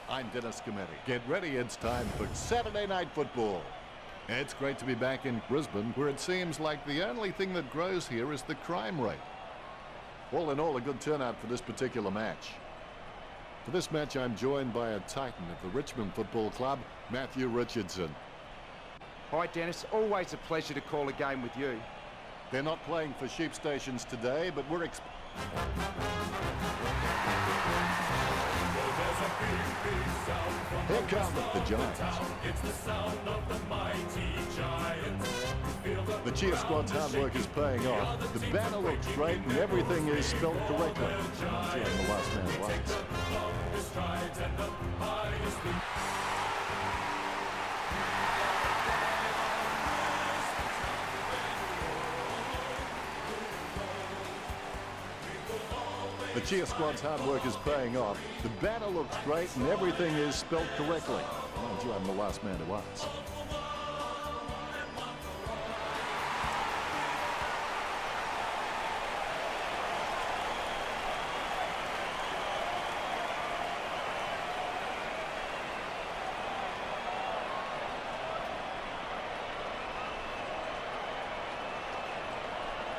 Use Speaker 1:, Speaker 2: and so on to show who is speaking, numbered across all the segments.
Speaker 1: I'm Dennis Cometti. Get ready, it's time for Saturday Night Football. It's great to be back in Brisbane, where it seems like the only thing that grows here is the crime rate. All in all, a good turnout for this particular match. For this match, I'm joined by a titan of the Richmond Football Club, Matthew Richardson.
Speaker 2: Hi Dennis, always a pleasure to call a game with you.
Speaker 1: They're not playing for sheep stations today, but we're here come the Giants.
Speaker 3: It's the sound of the mighty Giants.
Speaker 1: The cheer squad's hard work is paying off. The banner looks great and everything is spelled correctly. I'm the last man once. The cheer squad's hard work is paying off. The banner looks great and everything is spelled correctly. Mind you, I'm the last man who asks.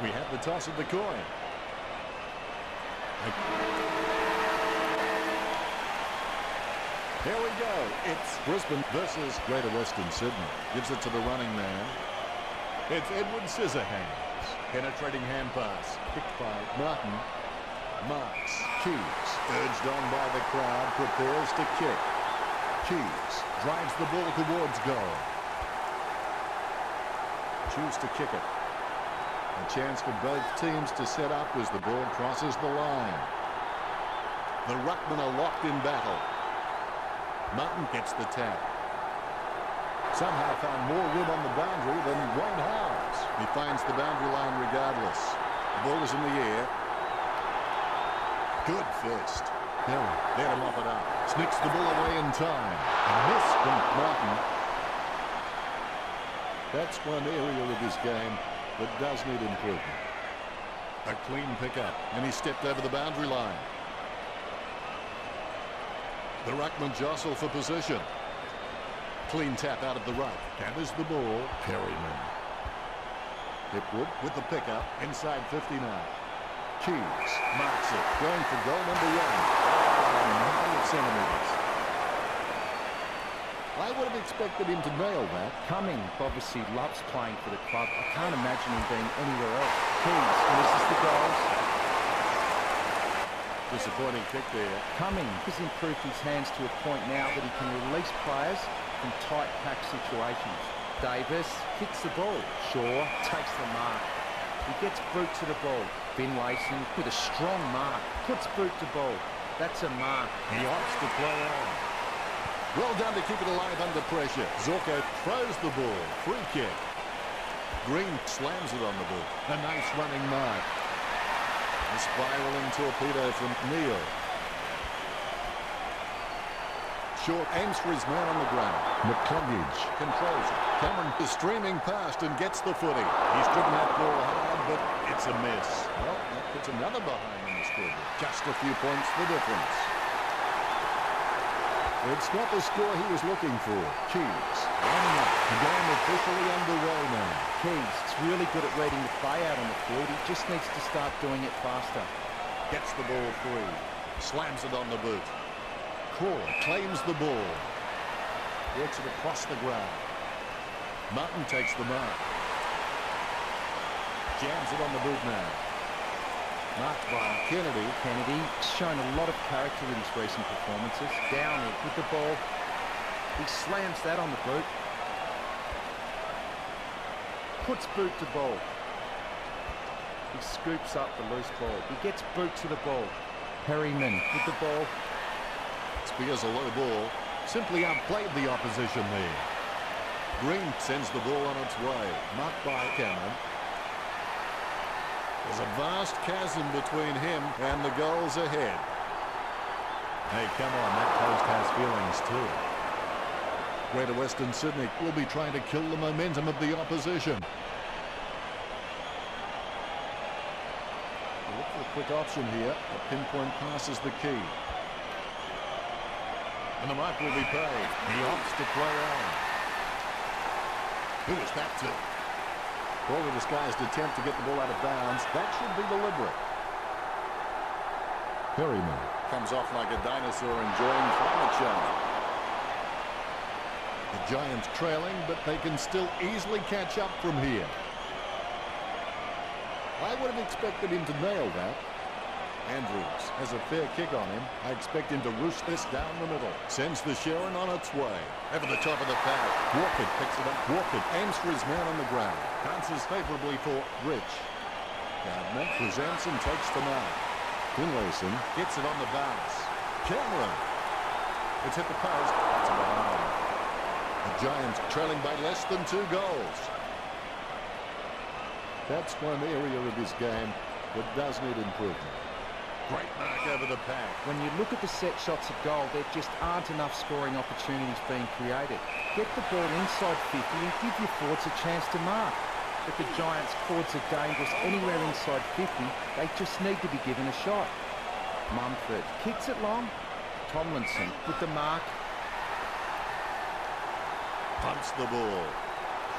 Speaker 1: We have the toss of the coin. Here we go. It's Brisbane versus Greater Western Sydney. Gives it to the running man. It's Edward Scissorhands. Penetrating hand pass. Picked by Martin. Marks. Keys. Urged on by the crowd. Prepares to kick. Keys drives the ball towards goal. Choose to kick it. A chance for both teams to set up as the ball crosses the line. The ruckmen are locked in battle. Martin gets the tap. Somehow found more room on the boundary than Wayne Howes. He finds the boundary line regardless. The ball is in the air. Good fist. Perry let him off it up. Sneaks the ball away in time. A miss from Martin. That's one area of his game that does need improvement. A clean pickup, and he stepped over the boundary line. The ruckman jostle for position. Clean tap out of the ruck. Gathers the ball. Perryman. Hipwood with the pickup inside 59. Keys marks it. Going for goal number 1. 9 centimeters. I would have expected him to nail that.
Speaker 2: Cumming obviously loves playing for the club. I can't imagine him being anywhere else. Keys misses the goals.
Speaker 1: Disappointing kick there.
Speaker 2: Cumming has improved his hands to a point now that he can release players from tight pack situations. Davis kicks the ball. Shaw takes the mark. He gets boot to the ball. Finlayson with a strong mark. Puts boot to ball. That's a mark.
Speaker 1: He opts to play on. Well done to keep it alive under pressure. Zorko throws the ball. Free kick. Green slams it on the boot. A nice running mark. A spiraling torpedo from Neal. Short aims for his man on the ground. McCluggage controls it. Cameron is streaming past and gets the footy. He's driven that ball hard, but it's a miss. Well, that puts another behind on the scoreboard. Just a few points the difference. It's not the score he was looking for. Keys lining up. The game officially underway now.
Speaker 2: Keys is really good at reading the play out on the field. He just needs to start doing it faster.
Speaker 1: Gets the ball free. Slams it on the boot. Core claims the ball. Works it across the ground. Martin takes the mark. Jams it on the boot now. Marked by Kennedy.
Speaker 2: Kennedy's shown a lot of character in his recent performances. Down with the ball. He slams that on the boot. Puts boot to ball. He scoops up the loose ball. He gets boot to the ball. Perryman with the ball.
Speaker 1: Spears a low ball. Simply outplayed the opposition there. Green sends the ball on its way. Marked by Cameron. There's a vast chasm between him and the goals ahead. Hey, come on, that post has feelings too. Greater Western Sydney will be trying to kill the momentum of the opposition. Look for a quick option here. A pinpoint pass is the key. And the mark will be paid. He opts to play on. Who is that to? Poorly disguised attempt to get the ball out of bounds. That should be deliberate. Perryman comes off like a dinosaur enjoying climate change. The Giants trailing, but they can still easily catch up from here. I would have expected him to nail that. Andrews has a fair kick on him. I expect him to roost this down the middle. Sends the Sharon on its way. Over the top of the pack. Walker picks it up. Walker aims for his man on the ground. Bounces favourably for Rich. Gardner presents and takes the mark. Finlayson gets it on the bounce. Cameron. It's hit the post. It's behind. The Giants trailing by less than 2 goals. That's one area of his game that does need improvement. Great mark over the pack.
Speaker 2: When you look at the set shots at goal, there just aren't enough scoring opportunities being created. Get the ball inside 50 and give your forwards a chance to mark. If the Giants' forwards are dangerous anywhere inside 50, they just need to be given a shot. Mumford kicks it long. Tomlinson with the mark.
Speaker 1: Pumps the ball.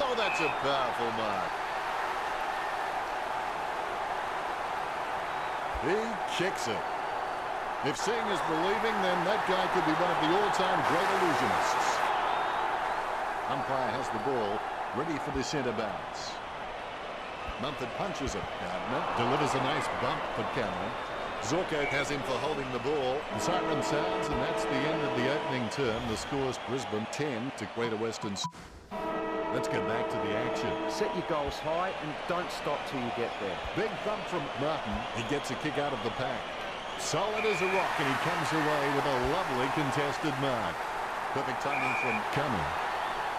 Speaker 1: Oh, that's a powerful mark. He kicks it. If seeing is believing, then that guy could be one of the all-time great illusionists. Umpire has the ball, ready for the centre bounce. Mumford punches it. Gardner delivers a nice bump for Cameron. Zorko has him for holding the ball. The siren sounds, and that's the end of the opening term. The score's Brisbane 10 to Greater Western. Let's get back to the action.
Speaker 2: Set your goals high and don't stop till you get there.
Speaker 1: Big thump from Martin. He gets a kick out of the pack. Solid as a rock, and he comes away with a lovely contested mark. Perfect timing from Cumming.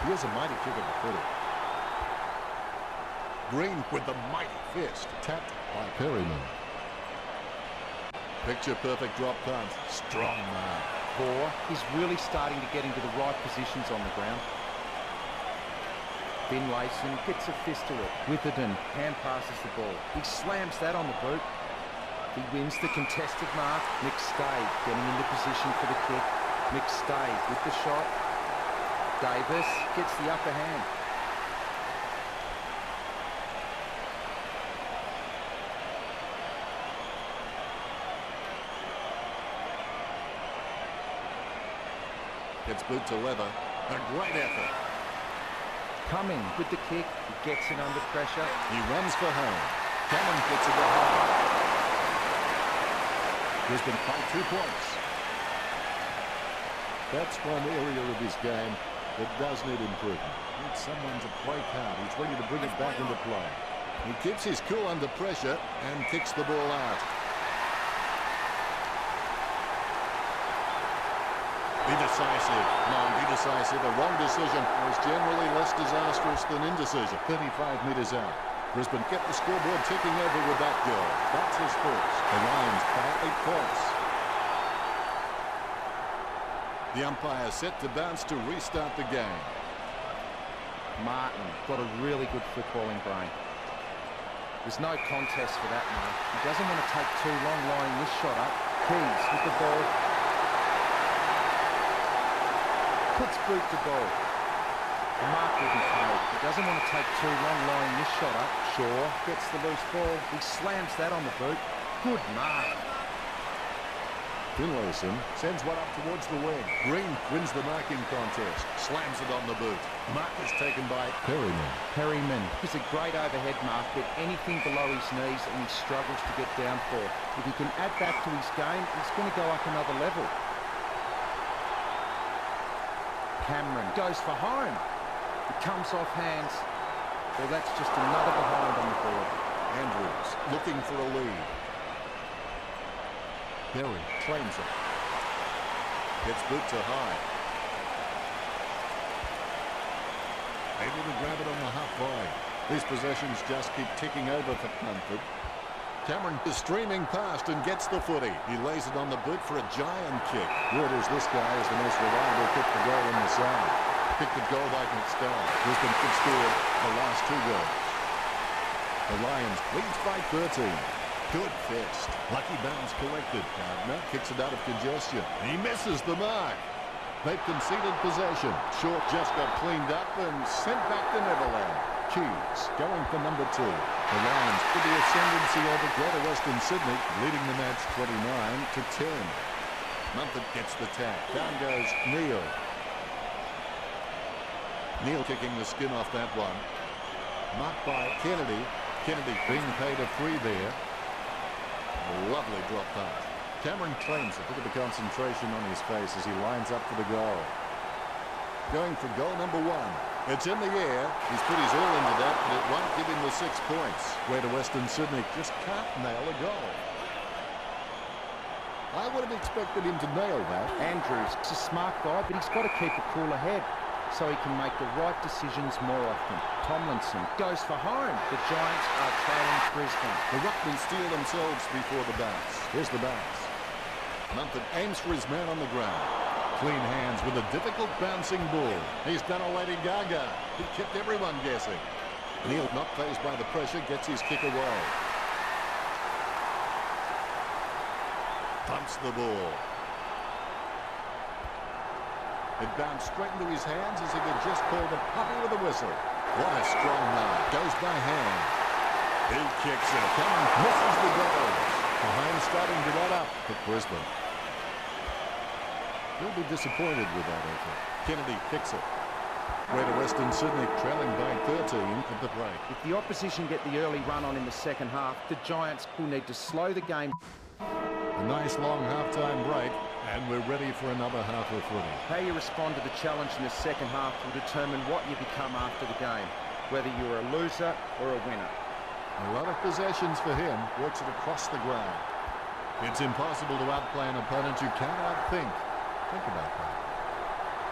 Speaker 1: He has a mighty kick at the footy. Green with the mighty fist. Tapped by Perryman. Picture perfect drop punt. Strong mark.
Speaker 2: Bohr is really starting to get into the right positions on the ground. Finlayson gets a fist to it. Witherden hand passes the ball. He slams that on the boot. He wins the contested mark. McStay getting into position for the kick. McStay with the shot. Davis gets the upper hand.
Speaker 1: Gets boot to leather. A great effort.
Speaker 2: Cumming with the kick. He gets it under pressure.
Speaker 1: He runs for home. Cameron gets it behind. Brisbane by 2 points. That's one area of his game that does need improvement. Needs someone to play hard. He's ready to bring it back into play. He keeps his cool under pressure and kicks the ball out. Be decisive. No, be decisive. A wrong decision was generally less disastrous than indecision. 35 metres out. Brisbane kept the scoreboard ticking over with that goal. That's his first. The Lions by 8 points. The umpire set to bounce to restart the game.
Speaker 2: Martin got a really good footballing brain. There's no contest for that mark. He doesn't want to take too long lining this shot up. Keys with the ball. Puts boot to ball. The mark will be paid. He doesn't want to take too long lining this shot up. Shaw gets the loose ball. He slams that on the boot. Good mark.
Speaker 1: Finlayson sends one up towards the wing. Green wins the marking contest. Slams it on the boot. Mark is taken by Perryman.
Speaker 2: Perryman is a great overhead mark, but anything below his knees and he struggles to get down for. If he can add that to his game, he's going to go up another level. Cameron goes for home. It comes off hands. Well, that's just another behind on the board.
Speaker 1: Andrews looking for a lead. Berry claims it. Gets boot to high. Able to grab it on the half volley. These possessions just keep ticking over for Mumford. Cameron is streaming past and gets the footy. He lays it on the boot for a giant kick. Word is this guy is the most reliable kick for goal in the side. Kicked at goal by McStay. Brisbane could score the last 2 goals. The Lions leads by 13. Good fist. Lucky bounce collected. Gardner kicks it out of congestion. He misses the mark. They've conceded possession. Short just got cleaned up and sent back to Neverland. Keys going for number 2. The Lions with the ascendancy over Greater Western Sydney, leading the match 29-10. Mumford gets the tag. Down goes Neil. Neil kicking the skin off that one. Marked by Kennedy. Kennedy being paid a free there. A lovely drop pass. Cameron claims it. Look at the concentration on his face as he lines up for the goal. Going for goal number 1. It's in the air. He's put his all into that, but it won't give him the 6 points. Greater Western Sydney just can't nail a goal. I would have expected him to nail that.
Speaker 2: Andrews is a smart guy, but he's got to keep a cooler head so he can make the right decisions more often. Tomlinson goes for home. The Giants are trailing Brisbane.
Speaker 1: The Ruckmen steal themselves before the bounce. Here's the bounce. Mumford aims for his man on the ground. Clean hands with a difficult bouncing ball. He's done a Lady Gaga. He kept everyone guessing. Neil, not fazed by the pressure, gets his kick away. Pumps the ball. It bounced straight into his hands as if he'd just called a puppy with a whistle. What a strong mark. Goes by hand. He kicks it. Cameron misses the goal. Behind starting to run up for Brisbane. He'll be disappointed with that effort. Kennedy kicks it. Greater Western Sydney trailing by 13 at the break.
Speaker 2: If the opposition get the early run on in the second half, the Giants will need to slow the game.
Speaker 1: A nice long half-time break, and we're ready for another half of footy.
Speaker 2: How you respond to the challenge in the second half will determine what you become after the game, whether you're a loser or a winner.
Speaker 1: A lot of possessions for him, works it across the ground. It's impossible to outplay an opponent you can't outthink. Think about that.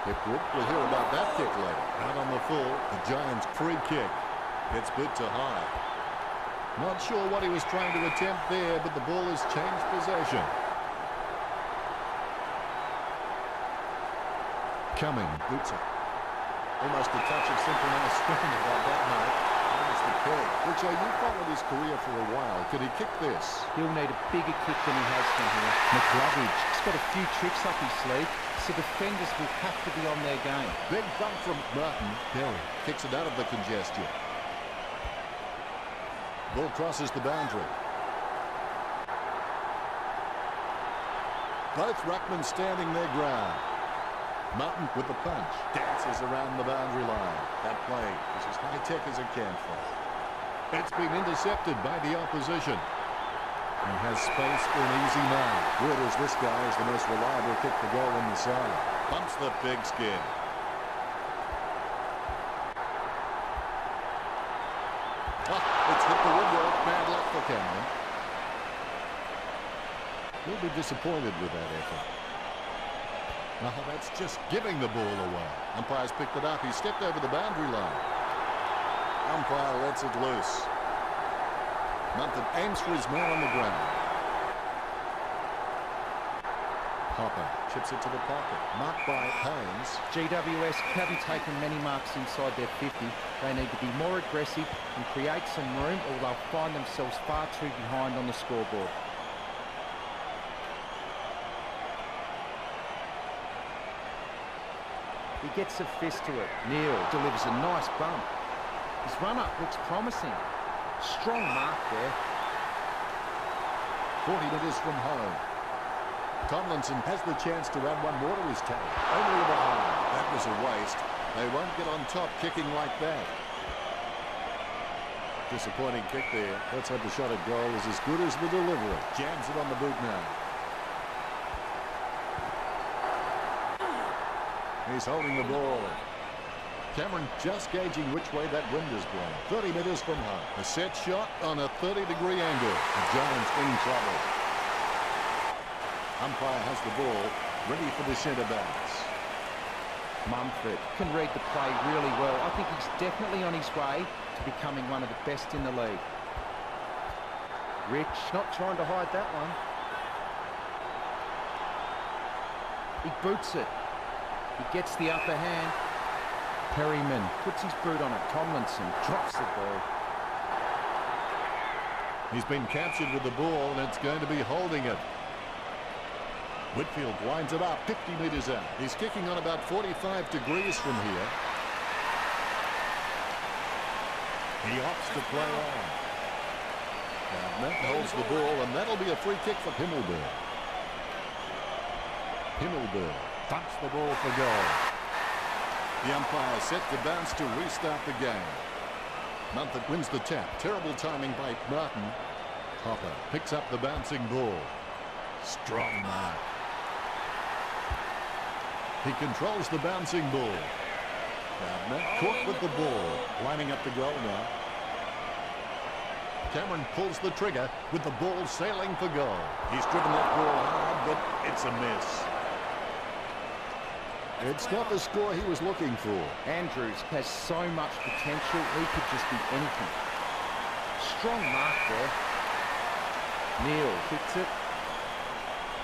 Speaker 1: Hipwood, we'll hear about that kick later. Out on the full, the Giants' free kick. It's good to high. Not sure what he was trying to attempt there, but the ball has changed possession. Cumming boots it. Almost a touch of synchronized swimming about that mark. There's the kick. Richard, you followed his career for a while. Could he kick this?
Speaker 2: He'll need a bigger kick than he has from here. McLovage, he's got a few tricks up his sleeve, so defenders will have to be on their game.
Speaker 1: Big bump from Martin. Perry kicks it out of the congestion. Ball crosses the boundary. Both ruckmen standing their ground. Martin with the punch. Dances around the boundary line. That play is as high-tech as it can for. It's been intercepted by the opposition. He has space for an easy mark. Word is this guy is the most reliable kick for goal in the side. Bumps the pigskin. It's hit the woodwork. Bad luck for Cameron. He'll be disappointed with that effort. Oh, that's just giving the ball away. Umpire's picked it up. He stepped over the boundary line. Umpire lets it loose. Mumford aims for his man on the ground. Hopper chips it to the pocket. Marked by Haynes.
Speaker 2: GWS haven't taken many marks inside their 50. They need to be more aggressive and create some room, or they'll find themselves far too behind on the scoreboard. He gets a fist to it. Neil delivers a nice bump. His run-up looks promising. Strong mark there.
Speaker 1: 40 metres from home. Tomlinson has the chance to add one more to his tally. Only behind. That was a waste. They won't get on top kicking like that. Disappointing kick there. Let's hope the shot at goal is as good as the delivery. Jams it on the boot now. He's holding the ball. Cameron just gauging which way that wind is blowing. 30 metres from home. A set shot on a 30-degree angle. The Giants in trouble. Umpire has the ball, ready for the centre backs.
Speaker 2: Mumford can read the play really well. I think he's definitely on his way to becoming one of the best in the league. Rich not trying to hide that one. He boots it. He gets the upper hand. Perryman puts his boot on it. Tomlinson drops the ball.
Speaker 1: He's been captured with the ball, and it's going to be holding it. Whitfield winds it up 50 metres out. He's kicking on about 45 degrees from here. He opts to play on. Now Matt holds the ball, and that'll be a free kick for Himmelberg. Himmelberg thumps the ball for goal. The umpire set to bounce to restart the game. Mumford wins the tap. Terrible timing by Martin. Hopper picks up the bouncing ball. Strong mark. He controls the bouncing ball. Gardner caught with the ball. Lining up the goal now. Cameron pulls the trigger with the ball sailing for goal. He's driven that ball hard, but it's a miss. It's not the score he was looking for.
Speaker 2: Andrews has so much potential, he could just be anything. Strong mark there. Neil hits it.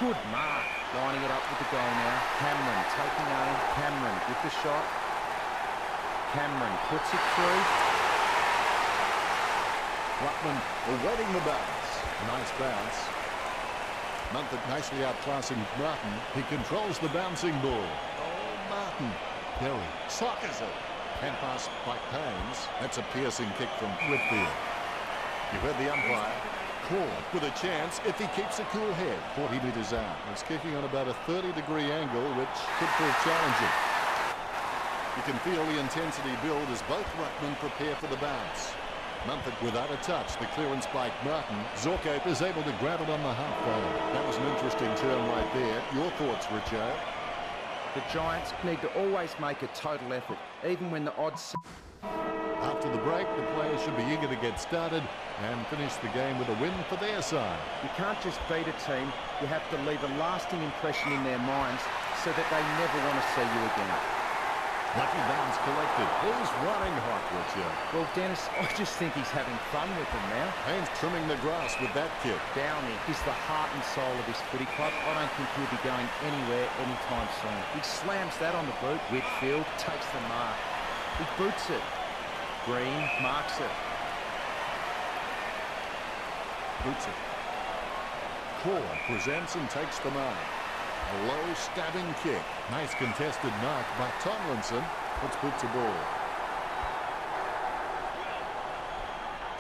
Speaker 2: Good mark. Lining it up with the goal now. Cameron taking aim. Cameron with the shot. Cameron puts it through.
Speaker 1: Ruckman awaiting the bounce. Nice bounce. Mumford nicely outclassing Martin. He controls the bouncing ball. Oh, Martin. Perry sockers it. Hand pass by Paynes. That's a piercing kick from Whitfield. You heard the umpire. Caught with a chance if he keeps a cool head. 40 metres out. He's kicking on about a 30-degree angle, which could prove challenging. You can feel the intensity build as both ruckmen prepare for the bounce. Mumford without a touch. The clearance by Martin. Zorko is able to grab it on the halfway. That was an interesting turn right there. Your thoughts, Richo?
Speaker 2: The Giants need to always make a total effort, even when the odds...
Speaker 1: After the break, the players should be eager to get started and finish the game with a win for their side.
Speaker 2: You can't just beat a team. You have to leave a lasting impression in their minds so that they never want to see you again.
Speaker 1: Lucky bounce collected. Who's running hot, Richard?
Speaker 2: Well, Dennis, I just think he's having fun with them now.
Speaker 1: Haynes trimming the grass with that kick.
Speaker 2: Downey is the heart and soul of this footy club. I don't think he'll be going anywhere anytime soon. He slams that on the boot. Whitfield takes the mark. He boots it. Green marks it.
Speaker 1: Boots it. Claw presents and takes the mark. A low stabbing kick. Nice contested mark by Tomlinson. Puts boot to ball.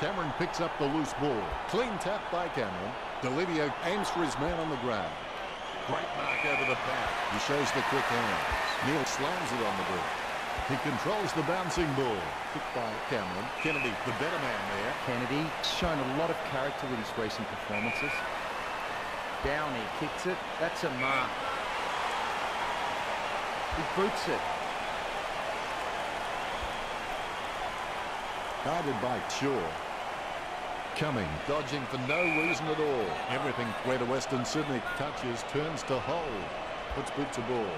Speaker 1: Cameron picks up the loose ball. Clean tap by Cameron. Delivio aims for his man on the ground. Great mark over the pad. He shows the quick hands. Neil slams it on the boot. He controls the bouncing ball. Kicked by Cameron. Kennedy, the better man there.
Speaker 2: Kennedy shown a lot of character with his recent performances. Downey kicks it. That's a mark. He boots it.
Speaker 1: Guided by Shaw. Coming, dodging for no reason at all. Everything Greater Western Sydney touches turns to hold. Puts boot to ball.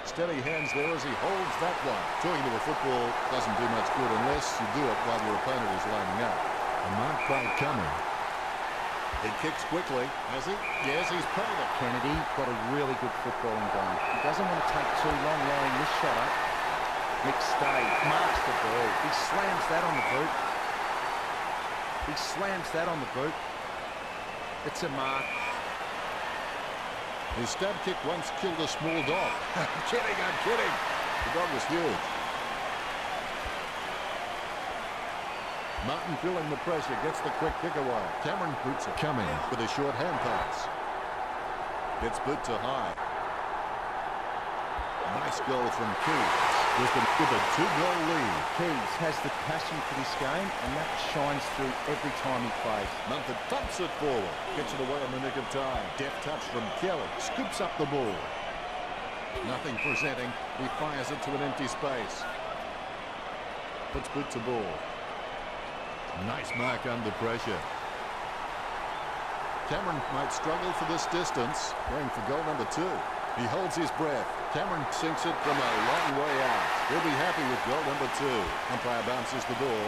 Speaker 1: Steady hands there as he holds that one. Throwing to a football doesn't do much good unless you do it while your opponent is lining up. A mark by Cumming. He kicks quickly, has he? Yes, he's paid it.
Speaker 2: Kennedy got a really good footballing game. He doesn't want to take too long lining this shot up. McStay marks the ball. He slams that on the boot. He slams that on the boot. It's a mark.
Speaker 1: His stab kick once killed a small dog. I'm kidding. The dog was huge. Martin feeling the pressure, gets the quick kick away. Cameron boots it. Coming with a short hand pass. Gets boot to high. Nice goal from Keys. Brisbane with a 2-goal lead.
Speaker 2: Keys has the passion for this game, and that shines through every time he plays.
Speaker 1: Mumford thumps it forward. Gets it away in the nick of time. Deft touch from Kelly. Scoops up the ball. Nothing presenting. He fires it to an empty space. Puts boot to ball. Nice mark under pressure. Cameron might struggle for this distance. Going for goal number 2. He holds his breath. Cameron sinks it from a long way out. He'll be happy with goal number 2. Umpire bounces the ball.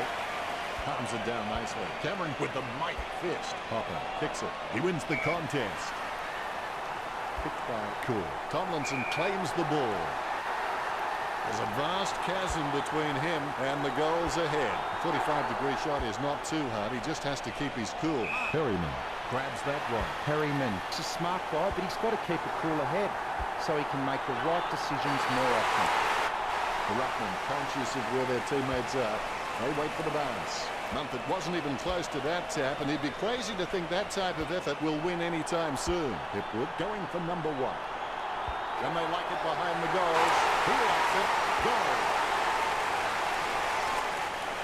Speaker 1: Patterns it down nicely. Cameron with the mighty fist. Hopper kicks it. He wins the contest. Picked by Cool. Tomlinson claims the ball. There's a vast chasm between him and the goals ahead. A 45-degree shot is not too hard. He just has to keep his cool. Perryman Grabs that one.
Speaker 2: Perryman, he's a smart guy, but he's got to keep a cooler head so he can make the right decisions more often.
Speaker 1: The ruckman, conscious of where their teammates are, they wait for the bounce. Mumford wasn't even close to that tap, and he'd be crazy to think that type of effort will win anytime soon. Hipwood going for number 1. And they like it behind the goals. He likes it. Goal.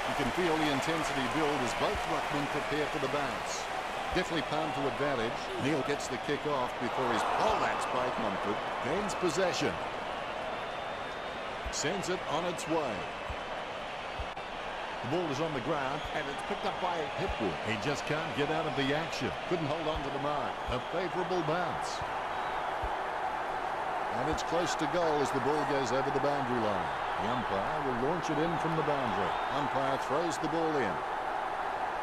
Speaker 1: You can feel the intensity build as both ruckmen prepare for the bounce. Definitely palm to advantage. Neil gets the kick off before his poleaxe by Mumford gains possession. Sends it on its way. The ball is on the ground and it's picked up by Hipwood. He just can't get out of the action. Couldn't hold on to the mark. A favourable bounce. And it's close to goal as the ball goes over the boundary line. The umpire will launch it in from the boundary. Umpire throws the ball in.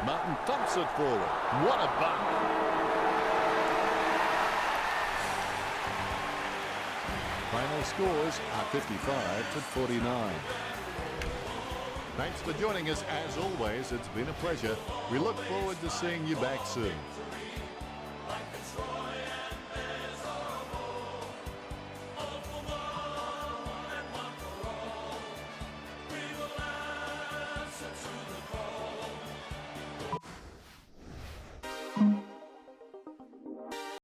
Speaker 1: Martin thumps it forward. What a bump! Final scores are 55 to 49. Thanks for joining us as always. It's been a pleasure. We look forward to seeing you back soon.